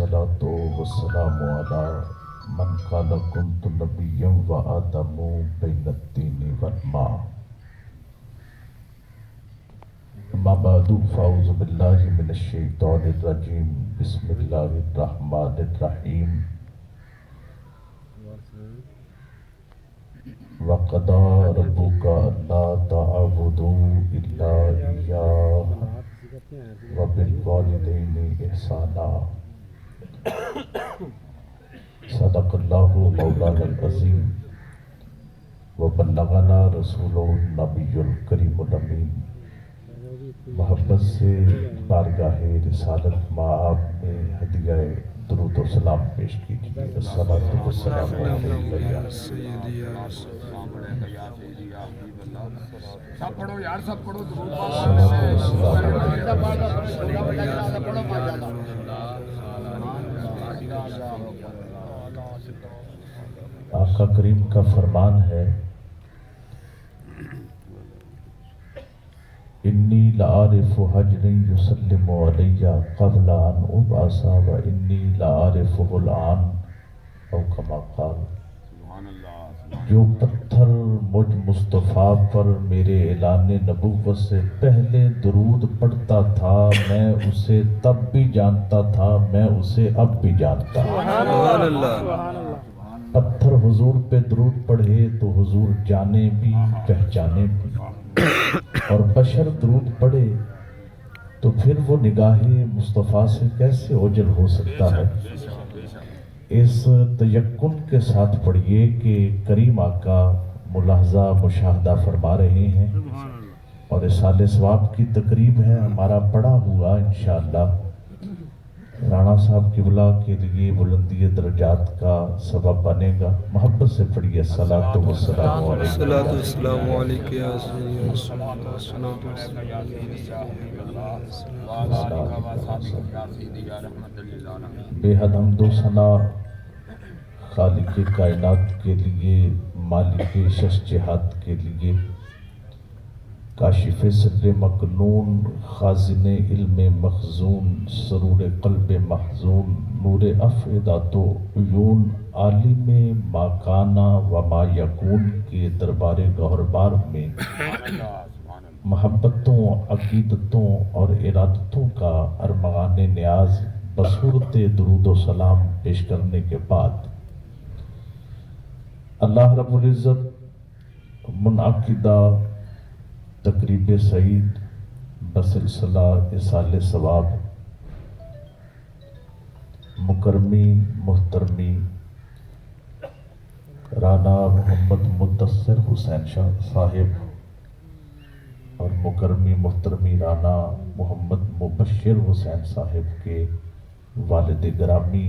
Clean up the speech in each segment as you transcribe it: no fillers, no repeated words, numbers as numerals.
والصلاة والسلام على من قال كنت نبيا وآدم بين الطين والماء. أما بعد فأعوذ بالله من الشيطان الرجيم. بسم الله الرحمن الرحيم. وَقَضَى رَبُّكَ أَلَّا تَعْبُدُوا إِلَّا إِيَّاهُ وَبِالْوَالِدَيْنِ إِحْسَانًا. صدق اللہ مولانا العظیم وبلغنا رسولہ النبی الکریم الامین. محبت سے بارگاہ رسالت مآب میں ہدیہ درود و سلام پیش کیجیے. الصلاۃ والسلام علیکہ یا سیدی یا رسول اللہ. سب پڑھو یار، سب پڑھو درود. آقا کریم کا فرمان ہے انی لعارف حجر یسلم علی قبل ان ابعث و انی لعارفہ الآن او کما قال. جو پتھر مجھ مصطفیٰ پر میرے اعلان نبوت سے پہلے درود پڑھتا تھا میں اسے تب بھی جانتا تھا، میں اسے اب بھی جانتا ہوں. پتھر حضور پہ درود پڑھے تو حضور جانے بھی پہچانے بھی، اور بشر درود پڑھے تو پھر وہ نگاہ مصطفیٰ سے کیسے اوجھل ہو سکتا ہے. اس تیقن کے ساتھ پڑھیے کہ کریم آقا ملاحظہ مشاہدہ فرما رہے ہیں، اور اصال ثواب کی تقریب ہے. ہمارا پڑھا ہوا انشاءاللہ رانا صاحب قبلہ کے لیے بلندی درجات کا سبب بنے گا. محبت سے پڑھیے الصلاۃ والسلام علیکہ یا سیدی یا رسول اللہ. بے حد حمد و ثنا خالق کائنات کے لیے، مالک شش جہات کے لیے، کاشف سر مکنون، خازن علم مخزون، سرور قلب محزون، نور افئدات و عیون، عالم ما کانا و ما یکون کے دربار گہربار میں محبتوں، عقیدتوں اور ارادتوں کا ارمغان نیاز بصورت درود و سلام پیش کرنے کے بعد اللہ رب العزت منعقدہ تقریب سعید بسلسلہ اصال ثواب مکرمی محترمی رانا محمد مدثر حسین شاہ صاحب اور مکرمی محترمی رانا محمد مبشر حسین صاحب کے والد گرامی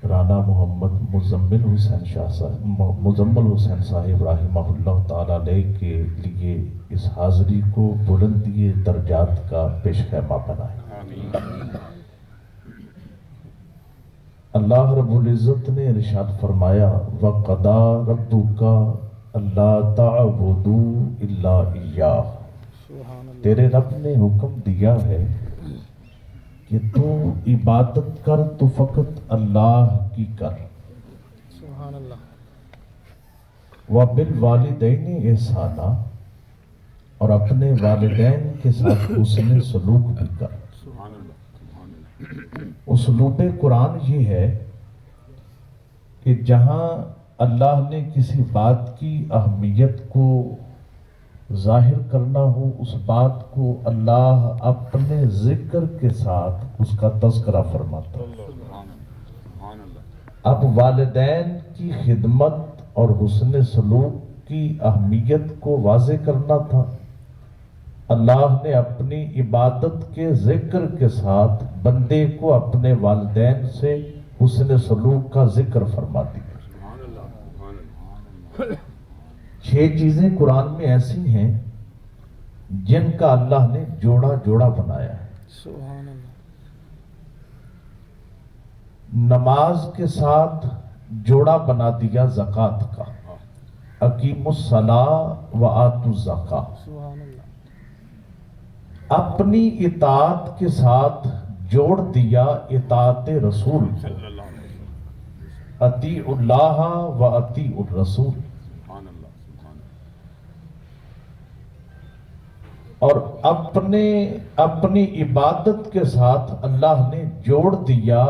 رانا محمد مزمل حسین شاہ صاحب مزمل حسین صاحب رحمہ اللہ تعالیٰ علیہ کے لیے اس حاضری کو بلندی درجات کا پیش خیمہ بنائے. اللہ رب العزت نے ارشاد فرمایا وَقَضَى رَبُّكَ أَلَّا تَعْبُدُوا إِلَّا إِيَّاهُ. تیرے رب نے حکم دیا ہے کہ تو عبادت کر تو فقط اللہ کی کر. سبحان اللہ. وَبِالْوَالِدَيْنِ إِحْسَانًا، اور اپنے والدین کے ساتھ حسن سلوک بھی کر. اسلوب قرآن یہ ہے کہ جہاں اللہ نے کسی بات کی اہمیت کو ظاہر کرنا ہو اس بات کو اللہ اپنے ذکر کے ساتھ اس کا تذکرہ فرماتا ہے. اب والدین کی خدمت اور حسن سلوک کی اہمیت کو واضح کرنا تھا، اللہ نے اپنی عبادت کے ذکر کے ساتھ بندے کو اپنے والدین سے حسن سلوک کا ذکر فرما دیا. 6 چیزیں قرآن میں ایسی ہیں جن کا اللہ نے جوڑا جوڑا بنایا ہے. سبحان اللہ. نماز کے ساتھ جوڑا بنا دیا زکوٰۃ کا، اقیموا الصلاۃ وآتوا الزکاۃ. سبحان اللہ. اپنی اطاعت کے ساتھ جوڑ دیا اطاعت رسول کو، اطیع اللہ و اطیع الرسول، اور اپنی عبادت کے ساتھ اللہ نے جوڑ دیا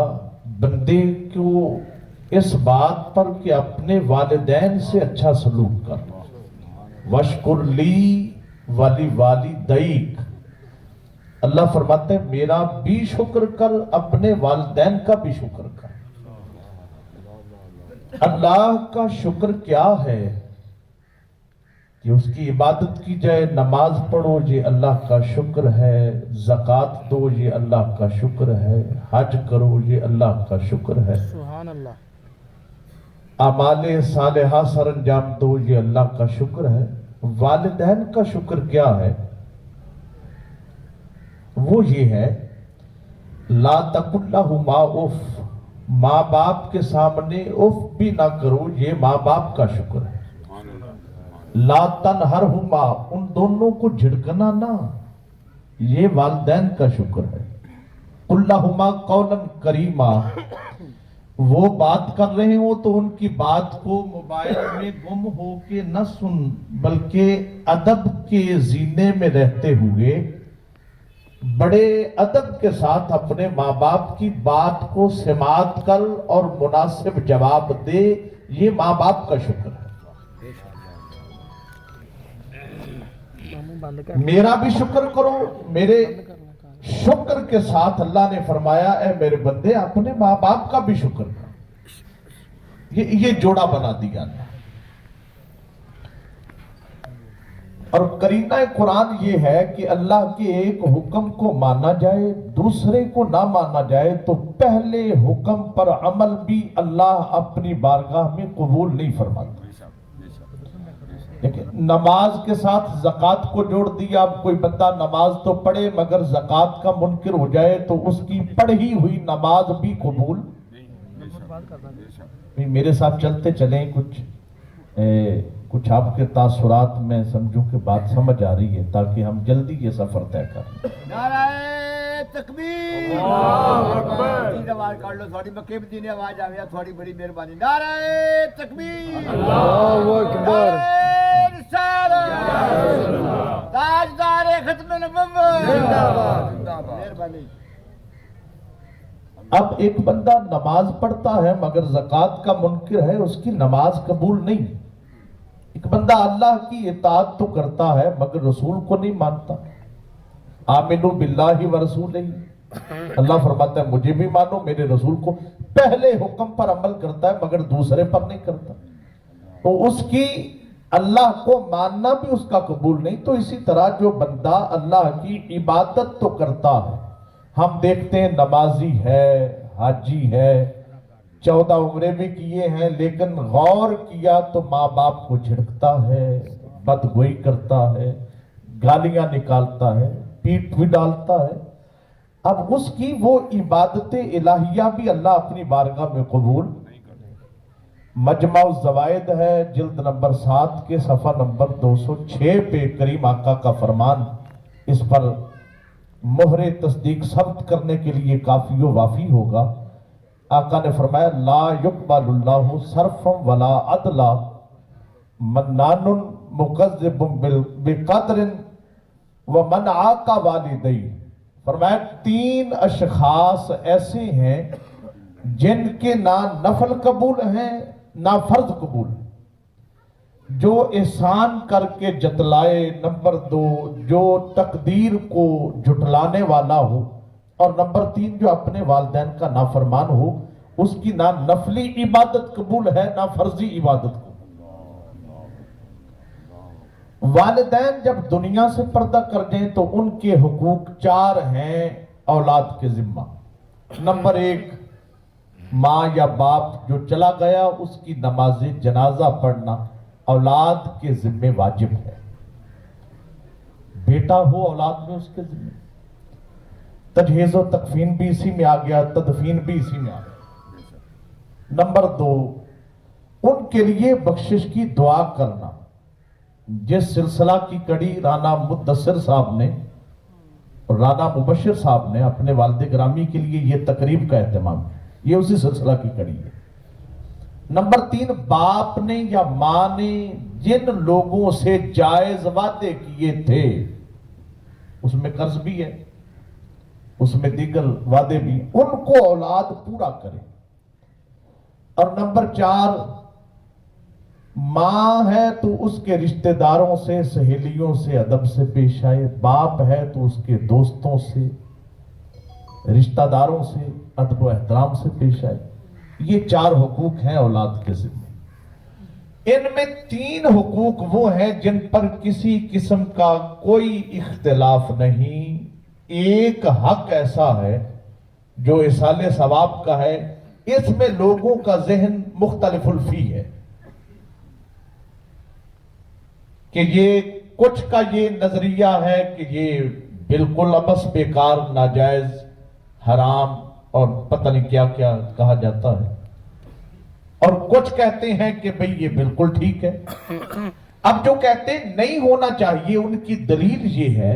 بندے کو اس بات پر کہ اپنے والدین سے اچھا سلوک کر، وَاشْكُرْ لِي وَلِوَالِدَيْكَ، اللہ فرماتے ہیں میرا بھی شکر کر، اپنے والدین کا بھی شکر کر۔ اللہ کا شکر کیا ہے کہ اس کی عبادت کی جائے، نماز پڑھو یہ اللہ کا شکر ہے، زکوٰۃ دو یہ اللہ کا شکر ہے، حج کرو یہ اللہ کا شکر ہے، سبحان اللہ، اعمال صالحہ سر انجام دو یہ اللہ کا شکر ہے۔ والدین کا شکر کیا ہے؟ وہ یہ ہے لا تقل لہما اف، ماں باپ کے سامنے اف بھی نہ کرو، یہ ماں باپ کا شکر ہے۔ لا تنہرہما، ان دونوں کو جھڑکنا نہ، یہ والدین کا شکر ہے۔ قل لہما قولا کریما، وہ بات کر رہے ہو تو ان کی بات کو موبائل میں گم ہو کے نہ سن، بلکہ ادب کے زینے میں رہتے ہوئے بڑے ادب کے ساتھ اپنے ماں باپ کی بات کو سماعت کر اور مناسب جواب دے، یہ ماں باپ کا شکر ہے۔ میرا بھی شکر کرو، میرے شکر کے ساتھ اللہ نے فرمایا اے میرے بندے اپنے ماں باپ کا بھی شکر کر، یہ جوڑا بنا دیا اللہ۔ اور قرینہ قرآن یہ ہے کہ اللہ کے ایک حکم کو مانا جائے، دوسرے کو نہ مانا جائے تو پہلے حکم پر عمل بھی اللہ اپنی بارگاہ میں قبول نہیں فرماتا۔ نماز کے ساتھ زکوٰۃ کو جوڑ دیا، اب کوئی بندہ نماز تو پڑھے مگر زکوٰۃ کا منکر ہو جائے تو اس کی پڑھی ہوئی نماز بھی قبول۔ میرے ساتھ چلتے چلیں، کچھ آپ کے تاثرات میں سمجھوں کہ بات سمجھ آ رہی ہے تاکہ ہم جلدی یہ سفر طے کریں۔ نعرہ تکبیر، اللہ اکبر، آواز کر لو، تھوڑی مکے مدینے آواز آوے، تھوڑی بڑی مہربانی۔ نعرہ تکبیر، اللہ اکبر، تاجدار ختم نبوت، مہربانی۔ اب ایک بندہ نماز پڑھتا ہے مگر زکوٰۃ کا منکر ہے، اس کی نماز قبول نہیں۔ ایک بندہ اللہ کی اطاعت تو کرتا ہے مگر رسول کو نہیں مانتا، آمنو باللہ و رسولہ، اللہ فرماتا ہے مجھے بھی مانو میرے رسول کو، پہلے حکم پر عمل کرتا ہے مگر دوسرے پر نہیں کرتا، تو اس کی اللہ کو ماننا بھی اس کا قبول نہیں۔ تو اسی طرح جو بندہ اللہ کی عبادت تو کرتا ہے، ہم دیکھتے ہیں نمازی ہے، حاجی ہے، 14 عمرے بھی کیے ہیں، لیکن غور کیا تو ماں باپ کو جھڑکتا ہے، بدگوئی کرتا ہے، گالیاں نکالتا ہے، پیٹ بھی ڈالتا ہے۔ اب اس کی وہ عبادت الہیہ بھی اللہ اپنی بارگاہ میں قبول۔ مجمع الزوائد ہے، جلد نمبر 7 کے صفحہ نمبر 206 پہ کریم آقا کا فرمان، اس پر مہر تصدیق ثبت کرنے کے لیے کافی و وافی ہوگا۔ آقا نے فرمایا لا یقبل اللہ صرفا ولا عدلا منان مکذب بقدر ومن عاقى والدی، فرمایا 3 اشخاص ایسے ہیں جن کے نہ نفل قبول ہیں نہ فرض قبول، جو احسان کر کے جتلائے، نمبر 2 جو تقدیر کو جھٹلانے والا ہو، اور نمبر 3 جو اپنے والدین کا نافرمان ہو، اس کی نہ نفلی عبادت قبول ہے نہ فرضی عبادت قبول۔ والدین جب دنیا سے پردہ کر دیں تو ان کے حقوق 4 ہیں اولاد کے ذمہ۔ نمبر 1، ماں یا باپ جو چلا گیا اس کی نماز جنازہ پڑھنا اولاد کے ذمہ واجب ہے، بیٹا ہو اولاد میں اس کے ذمہ، تجہیز و تکفین بھی اسی میں آ گیا، تدفین بھی اسی میں آ گیا۔ نمبر 2، ان کے لیے بخشش کی دعا کرنا، جس سلسلہ کی کڑی رانا مدثر صاحب نے اور رانا مبشر صاحب نے اپنے والد گرامی کے لیے یہ تقریب کا اہتمام کیا، یہ اسی سلسلہ کی کڑی ہے۔ نمبر 3، باپ نے یا ماں نے جن لوگوں سے جائز وعدے کیے تھے اس میں قرض بھی ہے، اس میں دیگر وعدے بھی ہیں، ان کو اولاد پورا کرے۔ اور نمبر 4، ماں ہے تو اس کے رشتہ داروں سے، سہیلیوں سے ادب سے پیش آئے، باپ ہے تو اس کے دوستوں سے، رشتہ داروں سے ادب و احترام سے پیش آئے۔ یہ 4 حقوق ہیں اولاد کے ذمہ۔ ان میں 3 حقوق وہ ہیں جن پر کسی قسم کا کوئی اختلاف نہیں۔ ایک حق ایسا ہے جو ایصال ثواب کا ہے، اس میں لوگوں کا ذہن مختلف الفی ہے کہ یہ کچھ کا یہ نظریہ ہے کہ یہ بالکل ابس بیکار، ناجائز، حرام اور پتہ نہیں کیا کیا کہا جاتا ہے، اور کچھ کہتے ہیں کہ بھئی یہ بالکل ٹھیک ہے۔ اب جو کہتے ہیں نہیں ہونا چاہیے ان کی دلیل یہ ہے،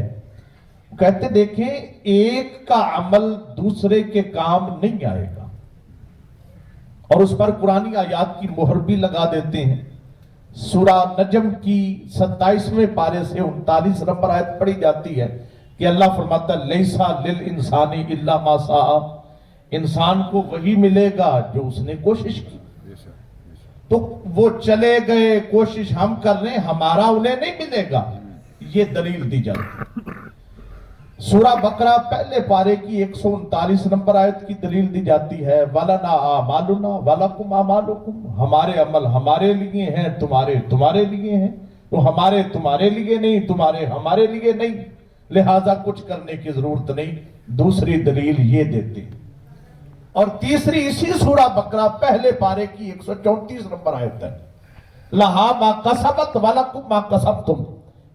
کہتے دیکھیں ایک کا عمل دوسرے کے کام نہیں آئے گا، اور اس پر قرآنی آیات کی مہر بھی لگا دیتے ہیں۔ سورہ نجم کی 27ویں پارے سے 39 نمبر آیت پڑھی جاتی ہے کہ اللہ فرماتا ہے لیسا للانسان الا ما سعی، انسان کو وہی ملے گا جو اس نے کوشش کی۔ تو وہ چلے گئے، کوشش ہم کر رہے ہیں، ہمارا انہیں نہیں ملے گا، یہ دلیل دی جاتی ہے۔ سورہ بقرہ پہلے پارے کی 139 نمبر آیت کی دلیل دی جاتی ہے وَلَنَا أَعْمَالُنَا وَلَكُمْ أَعْمَالُكُمْ، ہمارے عمل ہمارے لیے ہیں، تمہارے تمہارے لیے ہیں، تو ہمارے تمہارے لیے نہیں، تمہارے ہمارے لیے نہیں، لہٰذا کچھ کرنے کی ضرورت نہیں۔ دوسری دلیل یہ دیتے ہیں۔ اور تیسری اسی سورہ بقرہ پہلے پارے کی 134 نمبر آیت ہے لَهَا مَا كَسَبَتْ وَلَكُمْ مَا كَسَبْتُمْ،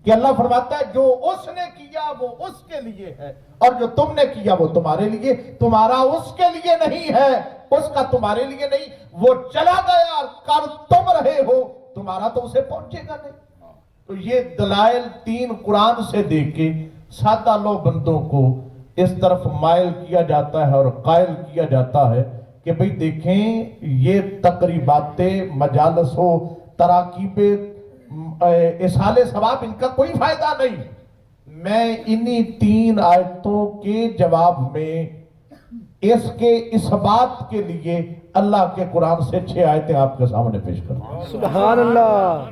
کہ اللہ فرماتا ہے جو اس نے کیا وہ اس کے لیے ہے، اور جو تم نے کیا وہ تمہارے لیے، تمہارا اس کے لیے نہیں ہے، اس کا تمہارے لیے نہیں، وہ چلا گیا کر تم رہے ہو، تمہارا تو اسے پہنچے گا نہیں۔ تو یہ دلائل 3 قرآن سے دے کے سادہ لو بندوں کو اس طرف مائل کیا جاتا ہے اور قائل کیا جاتا ہے کہ بھئی دیکھیں یہ تقریبات مجالس و تراکیب ایصال ثواب ان کا کوئی فائدہ نہیں۔ میں انہی 3 آیتوں کے جواب میں اس کے اثبات کے لیے اللہ کے قرآن سے 6 آیتیں آپ کے سامنے پیش کرتا ہوں۔ سبحان اللہ،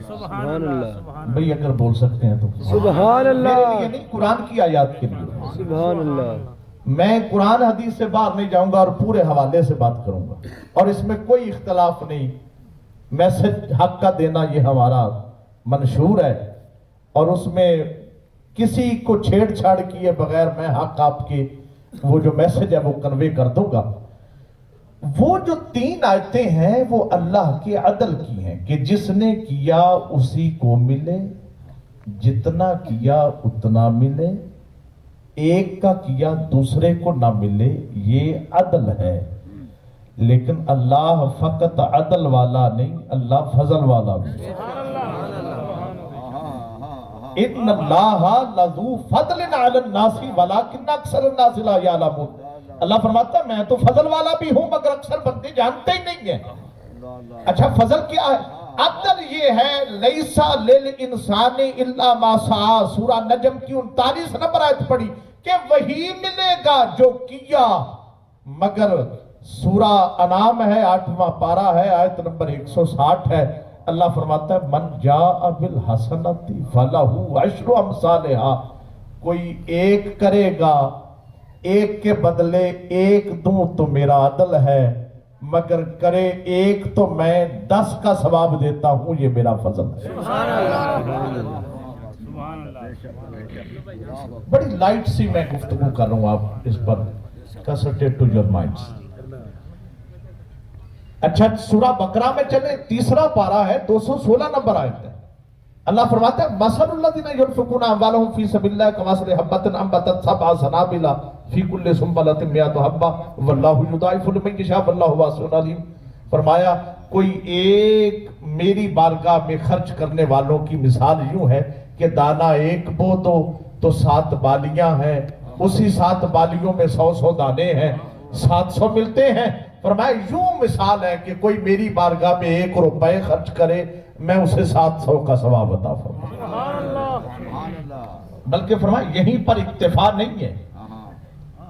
سبحان اللہ، بھئی اگر بول سکتے ہیں تو سبحان اللہ، میرے لیے نہیں، قرآن کی آیات کے لیے۔ سبحان اللہ۔ میں قرآن حدیث سے باہر نہیں جاؤں گا اور پورے حوالے سے بات کروں گا، اور اس میں کوئی اختلاف نہیں۔ میسج حق کا دینا یہ ہمارا منشور ہے، اور اس میں کسی کو چھیڑ چھاڑ کیے بغیر میں حق آپ کے وہ جو میسج ہے وہ کنوے کر دوں گا۔ وہ جو 3 آیتیں ہیں وہ اللہ کے عدل کی ہیں کہ جس نے کیا اسی کو ملے، جتنا کیا اتنا ملے، ایک کا کیا دوسرے کو نہ ملے، یہ عدل ہے۔ لیکن اللہ فقط عدل والا نہیں، اللہ فضل والا بھی۔ ان اللہ لذو فضل علی الناس ولکن اکثر الناس لا یعلمون، اللہ فرماتا ہے میں تو فضل والا بھی ہوں مگر اکثر بندے جانتے ہی نہیں ہیں۔ اچھا فضل کیا ہے؟ عدل یہ ہے لیسا للانسان الا ما سعی، سورہ نجم کی 39 نمبر آیت پڑھی کہ وہی ملے گا جو کیا، مگر سورہ انعام ہے 8واں پارہ ہے آیت نمبر 160 ہے، اللہ فرماتا ہے من جاء بالحسنۃ فلہ عشر امثالھا، کوئی ایک کرے گا ایک کے بدلے ایک دوں تو میرا عدل ہے، مگر کرے ایک تو میں 10 کا ثواب دیتا ہوں، یہ میرا فضل ہے۔ بڑی لائٹ سی میں گفتگو کر رہا ہوں، آپ اس پر کنسنٹریٹ ٹو یور مائنڈس۔ اچھا سورہ بقرہ میں چلے، 3 پارہ ہے 216 نمبر آیت ہے، اللہ فرماتا ہے مثل الذین ينفقون اموالهم فی سبیل اللہ کمثل حبۃ انبتت 7 سنابل فی کل سنبلۃ 100 حبۃ واللہ یضاعف لمن یشاء واللہ واسع علیم۔ فرمایا کوئی ایک میری بارگاہ میں خرچ کرنے والوں کی مثال یوں ہے کہ دانہ ایک بو تو تو 7 بالیاں ہیں، اسی 7 بالیوں میں 100 دانے ہیں، 700 ملتے ہیں۔ فرمایا یوں مثال ہے کہ کوئی میری بارگاہ میں 1 روپے خرچ کرے، میں اسے 700 کا ثواب عطا فرماؤں۔ بلکہ فرمایا یہیں پر اکتفا نہیں ہے،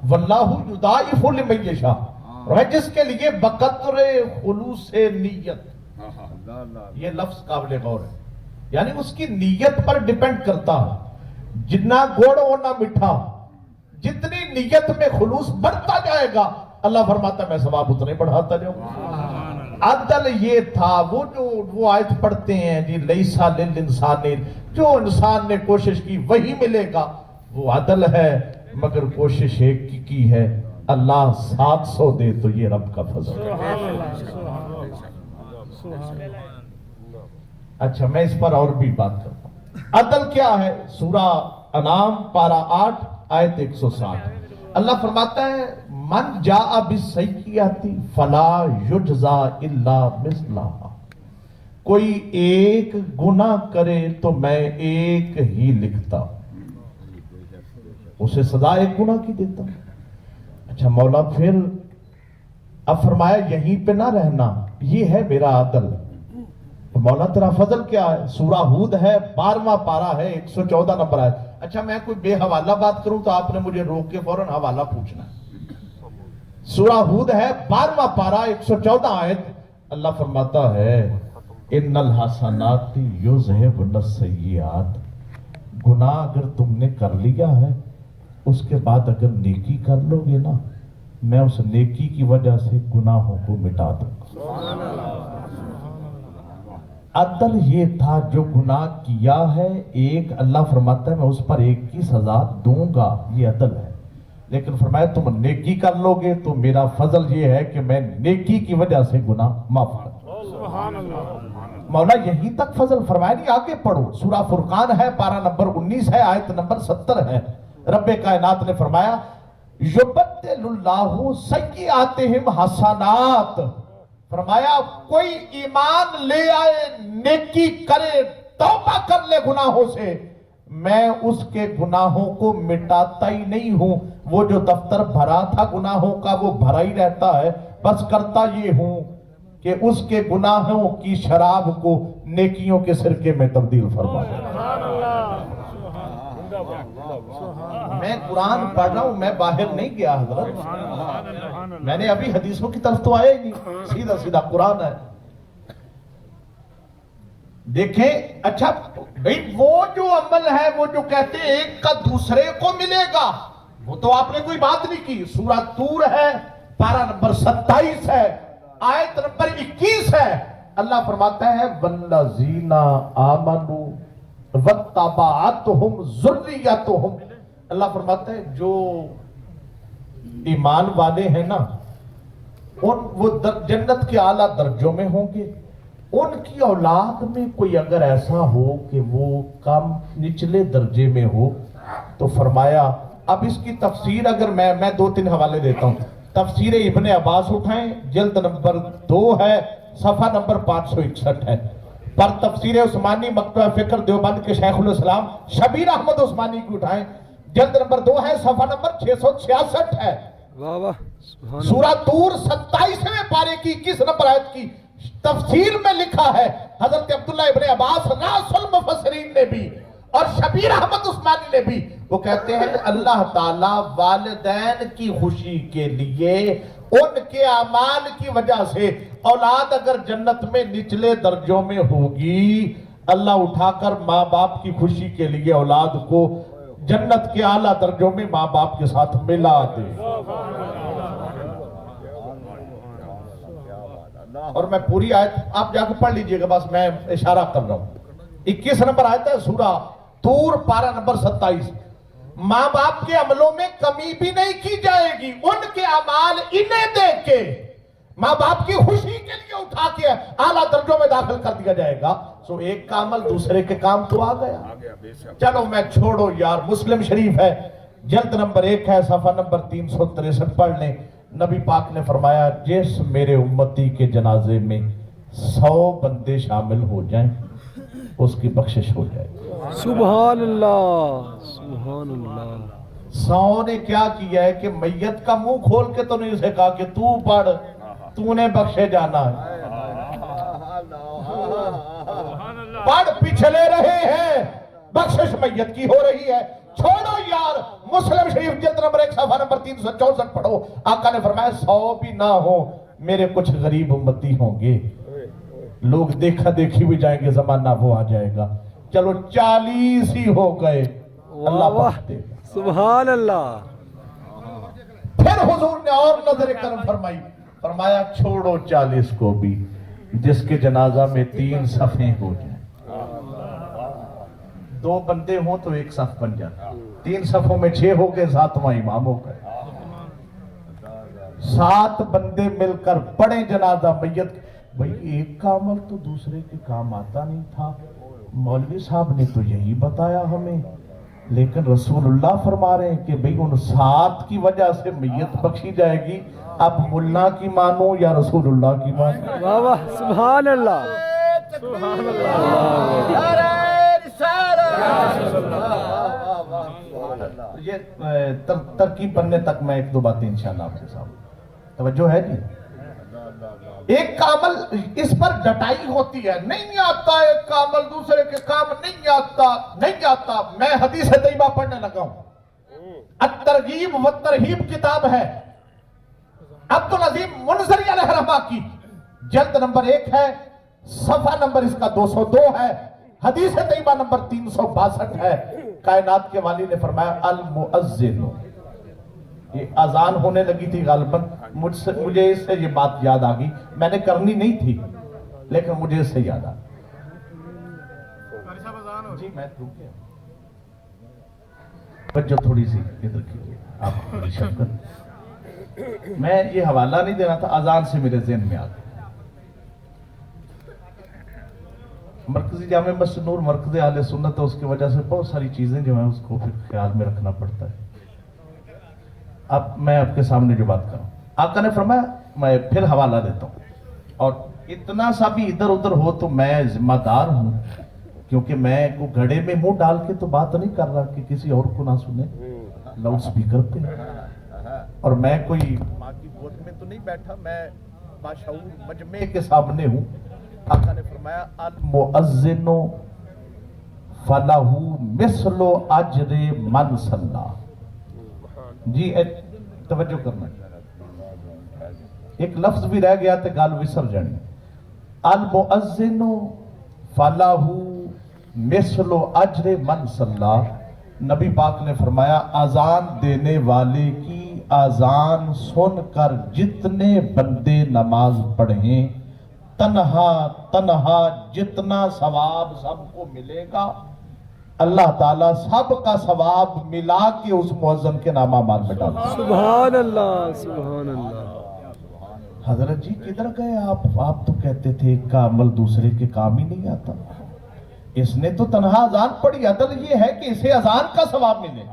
واللہ یضاعف لمن یشاء، فرمایا جس کے لیے بقدر خلوص نیت، یہ لفظ قابل غور ہے، یعنی اس کی نیت پر ڈیپینڈ کرتا ہے، جتنا گوڑ ہونا میٹھا، جتنی نیت میں خلوص بڑھتا جائے گا اللہ فرماتا ہے میں ثواب اتنے بڑھاتا جاؤں گا۔ عدل یہ تھا، وہ آیت پڑھتے ہیں جی لیسا للانسان، جو انسان نے کوشش کی وہی ملے گا، وہ عدل ہے، مگر کوشش ایک کی ہے، اللہ 700 دے تو یہ رب کا فضل ہے۔ اچھا میں اس پر اور بھی بات کرتا ہوں، عدل کیا ہے؟ سورہ انعام پارہ 8 آیت 160، اللہ فرماتا ہے من جاء بالسیئۃ فلا یجزا الا مثلھا، کوئی ایک گناہ کرے تو میں ایک ہی لکھتا ہوں، اسے سزا ایک گناہ کی دیتا ہوں۔ اچھا مولا پھر اب فرمایا یہیں پہ نہ رہنا، یہ ہے میرا عدل، تو مولا تیرا فضل کیا ہے؟ سورہ ہود ہے 12واں پارہ ہے 114 نمبر آیت۔ اچھا میں کوئی بے حوالہ بات کروں تو آپ نے مجھے روک کے فوراً حوالہ پوچھنا ہے۔ سورہ ہود ہے 12واں پارہ 114 آیت، اللہ فرماتا ہے ان الحسنات یذھبن السیئات، گناہ اگر تم نے کر لیا ہے اس کے بعد اگر نیکی کر لو گے نا، میں اس نیکی کی وجہ سے گناہوں کو مٹا دوں گا۔ عدل یہ تھا جو گناہ کیا ہے ایک، اللہ فرماتا ہے میں اس پر ایک کی سزا دوں گا، یہ عدل ہے۔ لیکن فرمایا تم نیکی کر لو گے تو میرا فضل یہ ہے کہ میں نیکی کی وجہ سے گناہ معاف کر دوں۔ مولا یہیں تک فضل فرمایا نہیں، آگے پڑھو، سورہ فرقان ہے پارہ نمبر 19 ہے آیت نمبر 70 ہے، رب کائنات نے فرمایا یبدل اللہ سیئاتہم حسنات، فرمایا کوئی ایمان لے آئے، نیکی کرے، توبہ کر لے گناہوں سے، میں اس کے گناہوں کو مٹاتا ہی نہیں ہوں، وہ جو دفتر بھرا تھا گناہوں کا وہ بھرا ہی رہتا ہے، بس کرتا یہ ہوں کہ اس کے گناہوں کی شراب کو نیکیوں کے سرکے میں تبدیل فرما دوں۔ میں قرآن پڑھ رہا ہوں، میں باہر نہیں گیا حضرت، میں نے ابھی حدیثوں کی طرف تو آیا ہی نہیں، سیدھا سیدھا قرآن ہے۔ دیکھیں اچھا بھئی وہ جو عمل ہے، وہ جو کہتے ہیں ایک کا دوسرے کو ملے گا، وہ تو آپ نے کوئی بات نہیں کی۔ سورہ طور ہے پارہ نمبر 27 ہے آیت نمبر 21 ہے، اللہ فرماتا ہے والذین آمنوا واتبعتہم ذریتہم، اللہ فرماتا ہے جو ایمان والے ہیں نا وہ جنت کے اعلیٰ درجوں میں ہوں گے، ان کی اولاد میں کوئی اگر ایسا ہو کہ وہ کم نچلے درجے میں ہو تو فرمایا، اب اس کی تفسیر اگر میں 2-3 حوالے دیتا ہوں، تفسیر ابن عباس اٹھائیں، جلد نمبر 2 ہے صفحہ نمبر 561 ہے، پر تفسیر عثمانی مکتبہ فکر دیوبند کے شیخ الاسلام شبیر احمد عثمانی کی اٹھائیں، جلد نمبر 2 ہے صفحہ نمبر 666 ہے، واہ واہ سبحان اللہ۔ سورہ طور 27ویں پارے کی 21 نمبر آیت کی تفسیر میں لکھا ہے، حضرت عبداللہ ابن عباس راس المفسرین نے بھی اور شبیر احمد عثمانی نے بھی، وہ کہتے ہیں اللہ تعالیٰ والدین کی خوشی کے لیے ان کے اعمال کی وجہ سے اولاد اگر جنت میں نچلے درجوں میں ہوگی، اللہ اٹھا کر ماں باپ کی خوشی کے لیے اولاد کو جنت کے اعلیٰ درجوں میں ماں باپ کے ساتھ ملا دے۔ اور میں پوری آیت آپ جا کے پڑھ لیجئے گا، بس میں اشارہ کر رہا ہوں۔ 21 نمبر آیت ہے سورہ طور پارہ نمبر 27، ماں باپ کے عملوں میں کمی بھی نہیں کی جائے گی، ان کے اعمال انہیں دے کے ماں باپ کی خوشی کے لیے اٹھا کے اعلیٰ درجوں میں داخل کر دیا جائے گا۔ سو ایک کا عمل دوسرے کے کام تو آ گیا۔ چلو میں چھوڑو یار، مسلم شریف ہے جلد نمبر 1 ہے صفحہ نمبر 363 پڑھ لیں، نبی پاک نے فرمایا جس میرے امتی کے جنازے میں 100 بندے شامل ہو جائیں اس کی بخشش ہو جائے گی۔ سبحان اللہ سبحان اللہ. 100 نے کیا کیا ہے کہ میت کا منہ کھول کے تو نہیں اسے کہا کہ تو پڑھ، تو نے بخشے جانا ہے. پڑھ پچھلے رہے ہیں، بخشش میت کی ہو رہی ہے. چھوڑو یار، مسلم شریف جلد نمبر 1 صفحہ نمبر 364 پڑھو. آقا نے فرمایا 100 بھی نہ ہو، میرے کچھ غریب امتی ہوں گے، لوگ دیکھا دیکھی بھی جائیں گے، زمانہ وہ آ جائے گا. چلو 40 ہی ہو گئے، اللہ بخش دے گا. سبحان اللہ. پھر حضور نے اور نظر کرم فرمائی، فرمایا چھوڑو 40 کو بھی، جس کے جنازہ میں 3 صفیں ہو جائیں. 2 بندے ہوں تو 1 صف بن جاتا، 3 صفوں میں 6 ہو گئے، 7واں امام ہو گئے. 7 بندے مل کر پڑھیں جنازہ میت. بھئی ایک کا عمل تو دوسرے کے کام آتا نہیں تھا، مولوی صاحب نے تو یہی بتایا ہمیں، لیکن رسول اللہ فرما رہے ہیں کہ بھئی ان 7 کی وجہ سے میت بخشی جائے گی. اب ملا کی مانو یا رسول اللہ کی مانو؟ واہ واہ سبحان اللہ سبحان اللہ. یہ ترکیب بننے تک میں 1-2 باتیں انشاءاللہ آپ کے سامنے. توجہ ہے جی؟ ایک کا عمل اس پر ڈٹائی ہوتی ہے، نہیں آتا ایک کا عمل دوسرے کے کام نہیں آتا. میں حدیث طیبہ پڑھنے لگا ہوں، الترغیب والترہیب کتاب ہے عبدالعظیم منذری علیہ رحمہ کی، جلد نمبر 1 ہے، صفحہ نمبر اس کا 202 ہے، حدیث طیبہ نمبر 362 ہے. کائنات کے والی نے فرمایا المؤذن، یہ اذان ہونے لگی تھی غالباً، مجھے اس سے یہ بات یاد آ گئی، میں نے کرنی نہیں تھی لیکن مجھے اس سے یاد آ گئی. جی میں رک گیا، بچوں تھوڑی سی ادھر کیجیے آپ بڑی شفقت. میں یہ حوالہ نہیں دینا تھا، اذان سے میرے ذہن میں آ گیا. مرکزی جامع مسجد نور مرکز اہل سنت ہے، اس کی وجہ سے بہت ساری چیزیں جو ہیں اس کو پھر خیال میں رکھنا پڑتا ہے. اب میں آپ کے سامنے جو بات کروں، آقا نے فرمایا، میں پھر حوالہ دیتا ہوں، اور اتنا سا بھی ادھر ادھر ہو تو میں ذمہ دار ہوں، کیونکہ میں کو گھڑے میں منہ ڈال کے تو بات نہیں کر رہا کہ کسی اور کو نہ سنے، لاؤڈ سپیکر پہ. اور میں کوئی ماں کی گود میں تو نہیں بیٹھا، میں باشعور مجمع کے سامنے ہوں. آقا نے فرمایا المؤذن فلہ مثل اجر من صلی. جی توجہ کرنا، ایک لفظ بھی رہ گیا تو گال وسر جانی. المؤذن فلہ مثل اجر من صلی. نبی پاک نے فرمایا اذان دینے والے کی اذان سن کر جتنے بندے نماز پڑھیں، تنہا جتنا ثواب سب کو ملے گا، اللہ تعالیٰ سب کا ثواب ملا کے اس مؤذن کے نامہ مال میں ڈال. سبحان اللہ سبحان اللہ. حضرت جی کدھر گئے آپ تو کہتے تھے ایک کا عمل دوسرے کے کام ہی نہیں آتا. اس نے تو تنہا اذان پڑھی، عدل یہ ہے کہ اسے اذان کا ثواب ملے.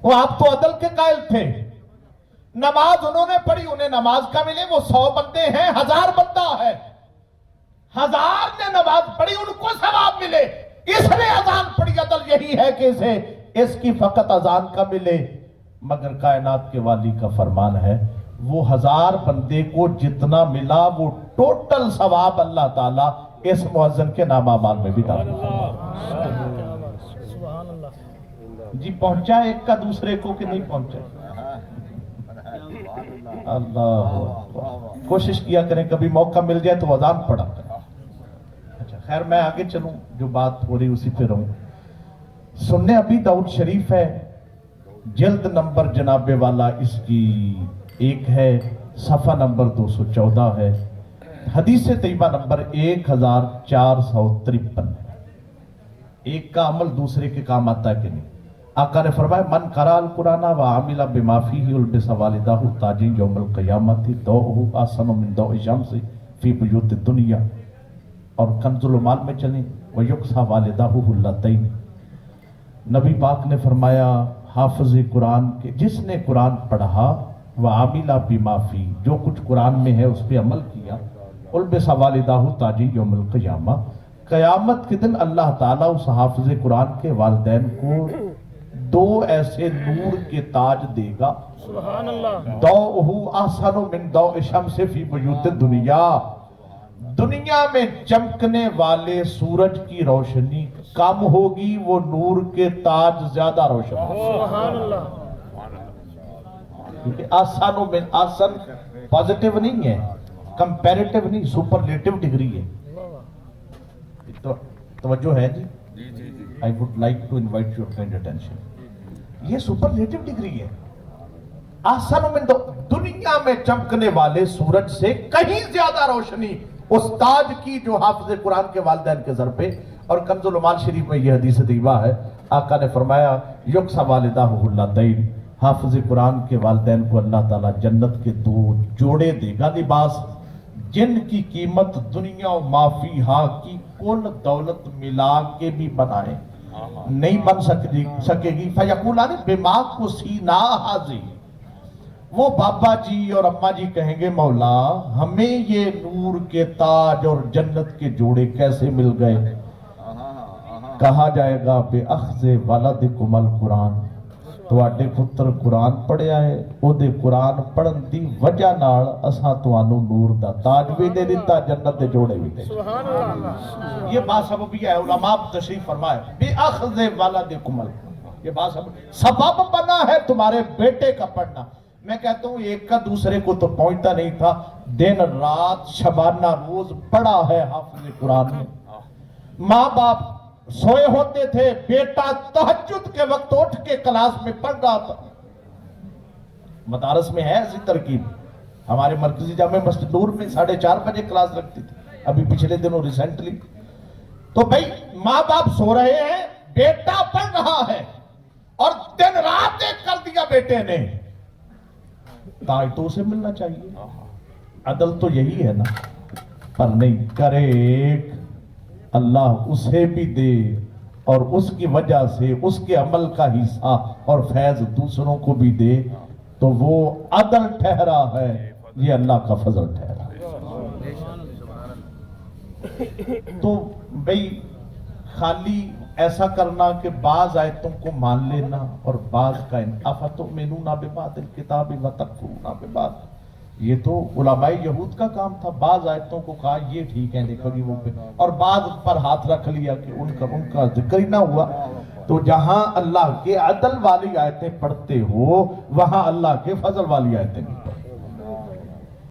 وہ آپ تو عدل کے قائل تھے، نماز انہوں نے پڑھی انہیں نماز کا ملے. وہ 100 بندے ہیں، 1000 بندہ ہے، 1000 نے نماز پڑھی ان کو ثواب ملے. اس نے اذان پڑھی، عدل یہی ہے کہ اسے اس کی فقط اذان کا ملے. مگر کائنات کے والی کا فرمان ہے وہ 1000 بندے کو جتنا ملا وہ ٹوٹل ثواب اللہ تعالیٰ اس مؤذن کے نامہ مال میں بھی ڈال. جی پہنچا ایک کا دوسرے کو کہ نہیں پہنچا؟ اللہ کوشش کیا کریں کبھی موقع مل جائے تو اذان پڑھا کریں. اچھا خیر میں آگے چلوں، جو بات ہو رہی اسی پہ رہوں. سننے ابی داؤد شریف ہے، جلد نمبر جناب والا اس کی 1 ہے، صفحہ نمبر 214 ہے، حدیث طیبہ نمبر 1453 ہے. ایک کا عمل دوسرے کے کام آتا ہے کہ نہیں؟ آقا نے فرمایا من قرأ القرآن وعمل بما فیہ البس والدہ تاج یوم القیامت ضوءہ احسن من ضوء الشمس فی بیوت الدنیا. اور کنز المال میں چلیں ویکسیٰ والدہ اللتین. نبی پاک نے فرمایا حافظ قرآن کے جس نے قرآن پڑھا وعمل بما فیہ، جو کچھ قرآن میں ہے اس پہ عمل کیا، البس والدہ تاج یوم القیامہ، قیامت کے دن اللہ تعالیٰ اس حافظ قرآن کے والدین کو 2 ایسے نور کے تاج دے گا، سبحان اللہ، دوءہ احسن من دوء الشمس فی بیوت الدنیا، دنیا میں چمکنے والے سورج کی روشنی کم ہوگی، وہ نور کے تاج زیادہ روشن ہوگا۔ سبحان اللہ، کیونکہ احسن من احسن پازیٹیو نہیں ہے، کمپیریٹیو نہیں، سپرلیٹیو ڈگری ہے۔ تو توجہ ہے جی؟ I would like to invite your kind attention۔ یہ سپرلیٹیو ڈگری ہے۔ احسن من دنیا میں چمکنے والے سورج سے کہیں زیادہ روشنی اس تاج کی جو حافظ قرآن کے والدین کے سر پہ۔ اور کنز العمال شریف میں یہ حدیث طیبہ ہے، آقا نے فرمایا یکسا والدہ اللتین، حافظ قرآن کے والدین کو اللہ تعالیٰ جنت کے 2 جوڑے دے گا لباس، جن کی قیمت دنیا و ما فیہا کی کل دولت ملا کے بھی بنائے نہیں بن سکے گی۔ فیقولان بما کسینا حاضی، وہ بابا جی اور اماں جی کہیں گے مولا ہمیں یہ نور کے تاج اور جنت کے جوڑے کیسے مل گئے؟ کہا جائے گا بے اخذ ولدکم القرآن، تواڈے پتر قرآن پڑھیا ہے، او دے قرآن پڑھن دی وجہ نال اساں تانوں نور دا تاج بھی دے دیتا، جنت دے جوڑے بھی دے۔ سبحان اللہ، یہ بات سبب ہے، علماء تشریف فرمائے بے اخذ ولدکم القرآن، یہ بات سبب بنا ہے تمہارے بیٹے کا پڑھنا۔ میں کہتا ہوں ایک کا دوسرے کو تو پہنچتا نہیں تھا، دن رات شبانہ روز پڑھا ہے حافظ قرآن نے۔ ماں باپ سوئے ہوتے تھے، بیٹا تہجد کے وقت اٹھ کے کلاس میں پڑھ رہا تھا۔ مدارس میں ہے ایسی ترکیب، ہمارے مرکزی جامع مسجد نور میں 4:30 بجے کلاس رکھتی تھی، ابھی پچھلے دنوں ریسنٹلی۔ تو بھائی ماں باپ سو رہے ہیں، بیٹا پڑھ رہا ہے، اور دن رات ایک کر دیا بیٹے نے، تاج تو اسے ملنا چاہیے، عدل تو یہی ہے نا، پر نہیں کرے ایک، اللہ اسے بھی دے اور اس کی وجہ سے اس کے عمل کا حصہ اور فیض دوسروں کو بھی دے، تو وہ عدل ٹھہرا ہے، یہ اللہ کا فضل ٹھہرا ہے۔ تو بھئی خالی ایسا کرنا کہ بعض آیتوں کو مان لینا اور بعض کا افتؤمنون ببعض الکتاب وتکفرون ببعض، یہ تو علماء یہود کا کام تھا، بعض آیتوں کو کہا یہ ٹھیک ہے دیکھو گی وہ پہ، اور بعض پر ہاتھ رکھ لیا کہ ان کا ذکر ہی نہ ہوا۔ تو جہاں اللہ کے عدل والی آیتیں پڑھتے ہو وہاں اللہ کے فضل والی آیتیں نہیں۔